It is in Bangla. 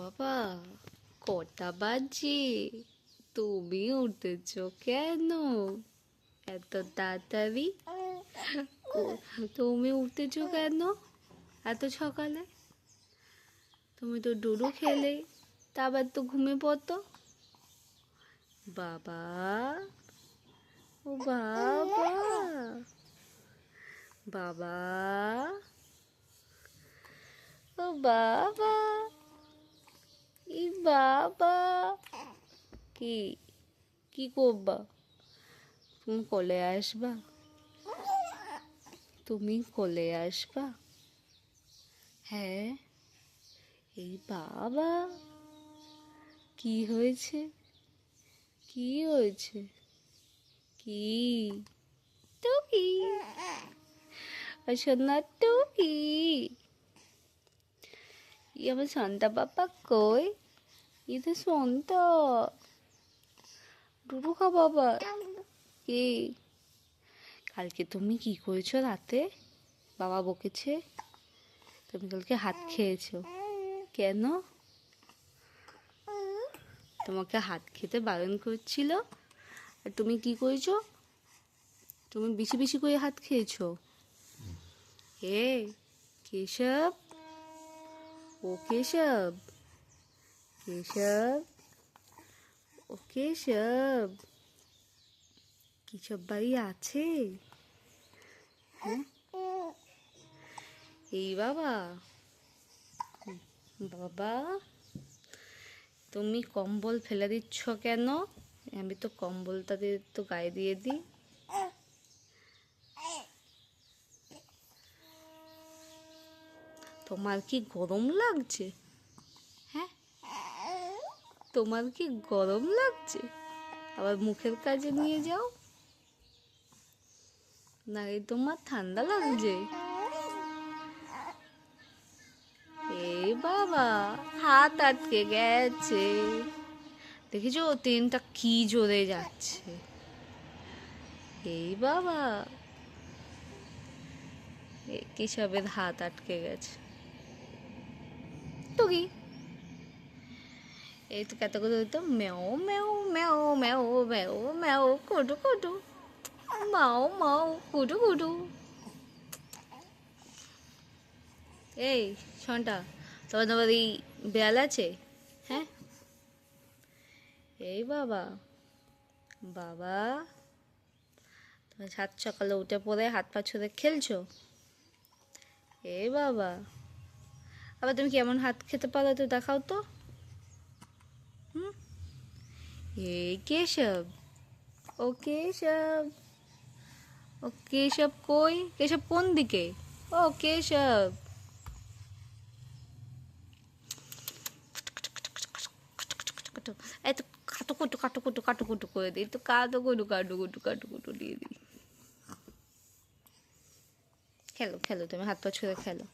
বাবা, কটা বাজে? তুমি উঠেছো কেন এত তাড়াতাড়ি? তুমি উঠেছো কেন এত সকালে? তুমি তো ডুডু খেলে, তা আবার তো ঘুমিয়ে পড়তো। বাবা, ও বাবা, বাবা, ও বাবা, ই বাবা, কি কি করবা? তুমি কোলে আসবা? তুমি কোলে আসবা? হ্যাঁ। এই বাবা, কি হয়েছে? কি হয়েছে? কি টুকি? সোনা টুকি, আমার শান্তা বাবা কই? ইধে শান্তা, ডুডু খা বাবা। কি কালকে তুমি কি করেছো রাতে? বাবা বকেছে তুমি কালকে হাত খেয়েছো। কেন? তোমাকে হাত খেতে বারণ করছিল, আর তুমি কি করেছো? তুমি বেশি বেশি করে হাত খেয়েছো। হে কেশব, ও কেশব, কেশব, ও কেশব, কেশব বাড়ি আছে? হ্যাঁ, এই বাবা, বাবা, তুমি কম্বল ফেলে দিচ্ছ কেন? আমি তো কম্বলটা দিয়ে তো গায়ে দিয়ে দিই। তোমার কি গরম লাগছে? হ্যাঁ, তোমার কি গরম লাগছে? আবার মুখের কাজে নিয়ে যাও, নাকি তোমার ঠান্ডা লাগছে? এই বাবা, হাত আটকে গেছে। দেখেছো ট্রেনটা কি জোরে যাচ্ছে? এই বাবা, কেশবের হাত আটকে গেছে। তো কি, এই তো কত করে হইতো, ম্যাও ম্যাও ম্যাও ম্যাও ম্যাও ম্যাও, কুটু কুটু, মাও মাও, কুটু কুটু। এই শোনটা, তোমার বাড়ি বেড়াল আছে? হ্যাঁ। এই বাবা, বাবা, তুমি সাত সকালে উঠে পড়ে হাত পা ছুঁড়ে খেলছো? এই বাবা, আবার তুমি কেমন হাত খেতে পারো তো দেখাও তো। হুম, এই কেশব, ও কেশব, ও কেশব কই? কেশব কোন দিকে? ও কেশব, এই তো কাটু কুটু কাটু কুটু কাটু কুটু করে দিই, তো কাটু কুটু কাটু কুটু কাটু কুটু দিয়ে দিই। খেলো খেলো, তুমি হাত পা ছুঁড়ে খেলো।